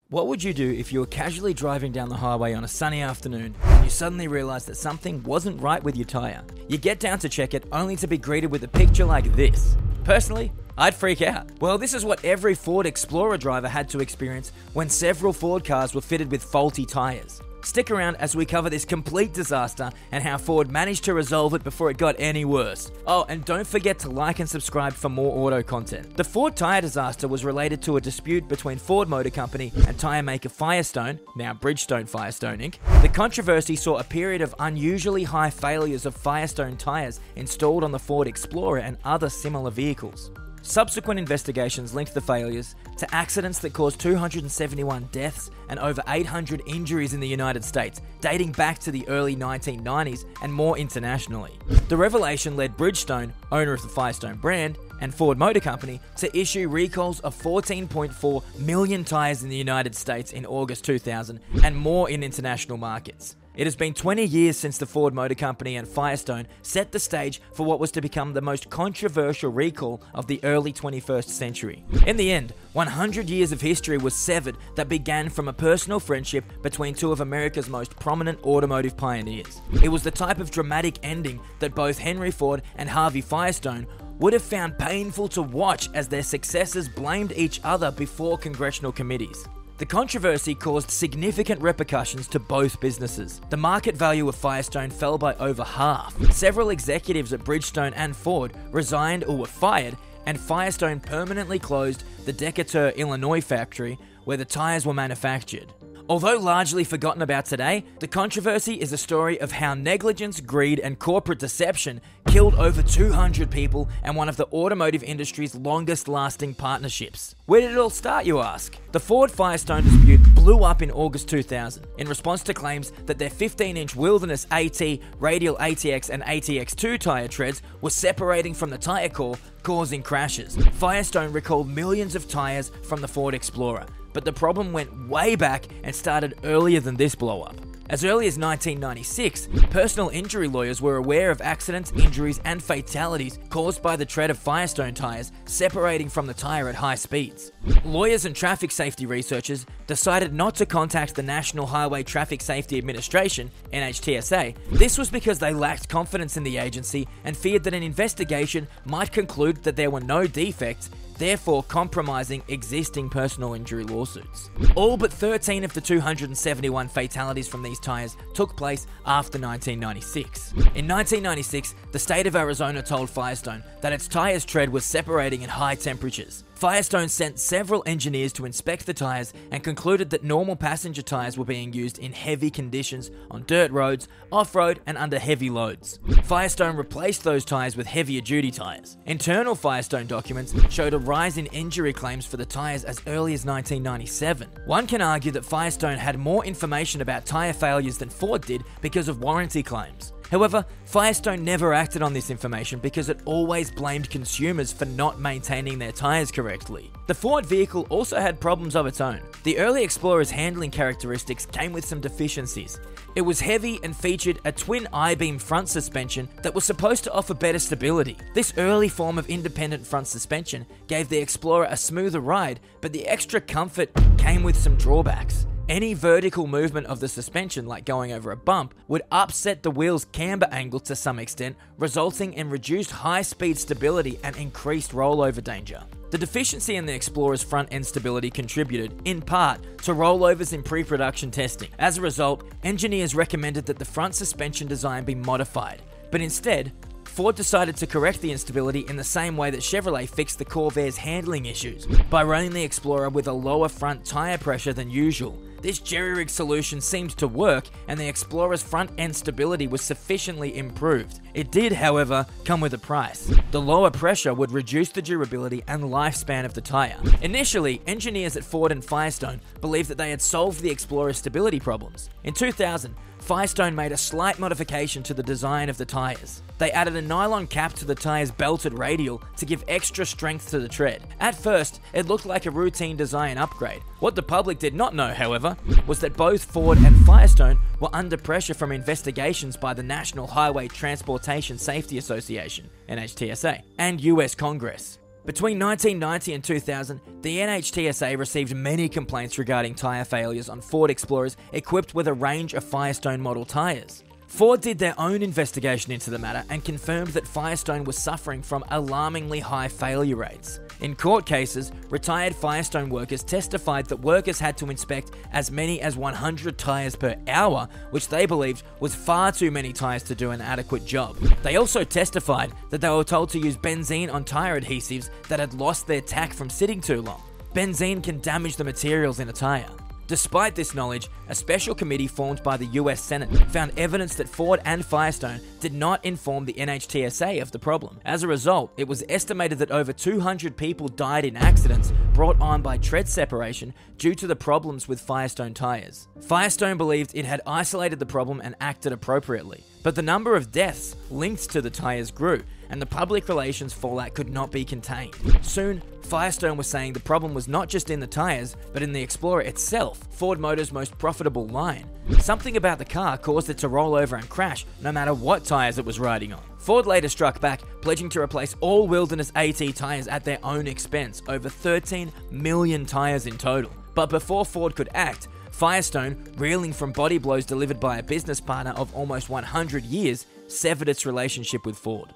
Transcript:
What would you do if you were casually driving down the highway on a sunny afternoon and you suddenly realized that something wasn't right with your tire? You get down to check it only to be greeted with a picture like this. Personally, I'd freak out. Well, this is what every Ford Explorer driver had to experience when several Ford cars were fitted with faulty tires. Stick around as we cover this complete disaster and how Ford managed to resolve it before it got any worse. Oh, and don't forget to like and subscribe for more auto content. The Ford tire disaster was related to a dispute between Ford Motor Company and tire maker Firestone, now Bridgestone Firestone Inc. The controversy saw a period of unusually high failures of Firestone tires installed on the Ford Explorer and other similar vehicles. Subsequent investigations linked the failures to accidents that caused 271 deaths and over 800 injuries in the United States, dating back to the early 1990s and more internationally. The revelation led Bridgestone, owner of the Firestone brand, and Ford Motor Company to issue recalls of 14.4 million tires in the United States in August 2000 and more in international markets. It has been 20 years since the Ford Motor Company and Firestone set the stage for what was to become the most controversial recall of the early 21st century. In the end, 100 years of history was severed that began from a personal friendship between two of America's most prominent automotive pioneers. It was the type of dramatic ending that both Henry Ford and Harvey Firestone would have found painful to watch as their successors blamed each other before congressional committees. The controversy caused significant repercussions to both businesses. The market value of Firestone fell by over half. Several executives at Bridgestone and Ford resigned or were fired, and Firestone permanently closed the Decatur, Illinois factory where the tires were manufactured. Although largely forgotten about today, the controversy is a story of how negligence, greed, and corporate deception killed over 200 people and one of the automotive industry's longest-lasting partnerships. Where did it all start, you ask? The Ford-Firestone dispute blew up in August 2000 in response to claims that their 15-inch Wilderness AT, Radial ATX, and ATX2 tire treads were separating from the tire core, causing crashes. Firestone recalled millions of tires from the Ford Explorer, but the problem went way back and started earlier than this blow-up. As early as 1996, personal injury lawyers were aware of accidents, injuries, and fatalities caused by the tread of Firestone tires separating from the tire at high speeds. Lawyers and traffic safety researchers decided not to contact the National Highway Traffic Safety Administration, NHTSA. This was because they lacked confidence in the agency and feared that an investigation might conclude that there were no defects, therefore compromising existing personal injury lawsuits. All but 13 of the 271 fatalities from these tires took place after 1996. In 1996, the state of Arizona told Firestone that its tires tread was separating at high temperatures. Firestone sent several engineers to inspect the tires and concluded that normal passenger tires were being used in heavy conditions on dirt roads, off-road, and under heavy loads. Firestone replaced those tires with heavier duty tires. Internal Firestone documents showed a rise in injury claims for the tires as early as 1997. One can argue that Firestone had more information about tire failures than Ford did because of warranty claims. However, Firestone never acted on this information because it always blamed consumers for not maintaining their tires correctly. The Ford vehicle also had problems of its own. The early Explorer's handling characteristics came with some deficiencies. It was heavy and featured a twin I-beam front suspension that was supposed to offer better stability. This early form of independent front suspension gave the Explorer a smoother ride, but the extra comfort came with some drawbacks. Any vertical movement of the suspension, like going over a bump, would upset the wheel's camber angle to some extent, resulting in reduced high-speed stability and increased rollover danger. The deficiency in the Explorer's front end stability contributed, in part, to rollovers in pre-production testing. As a result, engineers recommended that the front suspension design be modified, but instead, Ford decided to correct the instability in the same way that Chevrolet fixed the Corvaire's handling issues, by running the Explorer with a lower front tire pressure than usual. This jerry-rig solution seemed to work, and the Explorer's front-end stability was sufficiently improved. It did, however, come with a price. The lower pressure would reduce the durability and lifespan of the tire. Initially, engineers at Ford and Firestone believed that they had solved the Explorer's stability problems. In 2000, Firestone made a slight modification to the design of the tires. They added a nylon cap to the tire's belted radial to give extra strength to the tread. At first, it looked like a routine design upgrade. What the public did not know, however, was that both Ford and Firestone were under pressure from investigations by the National Highway Transportation Safety Association, NHTSA, and US Congress. Between 1990 and 2000, the NHTSA received many complaints regarding tyre failures on Ford Explorers equipped with a range of Firestone model tyres. Ford did their own investigation into the matter and confirmed that Firestone was suffering from alarmingly high failure rates. In court cases, retired Firestone workers testified that workers had to inspect as many as 100 tyres per hour, which they believed was far too many tyres to do an adequate job. They also testified that they were told to use benzene on tyre adhesives that had lost their tack from sitting too long. Benzene can damage the materials in a tyre. Despite this knowledge, a special committee formed by the US Senate found evidence that Ford and Firestone did not inform the NHTSA of the problem. As a result, it was estimated that over 200 people died in accidents brought on by tread separation due to the problems with Firestone tires. Firestone believed it had isolated the problem and acted appropriately, but the number of deaths linked to the tires grew, and the public relations fallout could not be contained. Soon, Firestone was saying the problem was not just in the tires, but in the Explorer itself, Ford Motor's most profitable line. Something about the car caused it to roll over and crash, no matter what tires it was riding on. Ford later struck back, pledging to replace all Wilderness AT tires at their own expense, over 13 million tires in total. But before Ford could act, Firestone, reeling from body blows delivered by a business partner of almost 100 years, severed its relationship with Ford.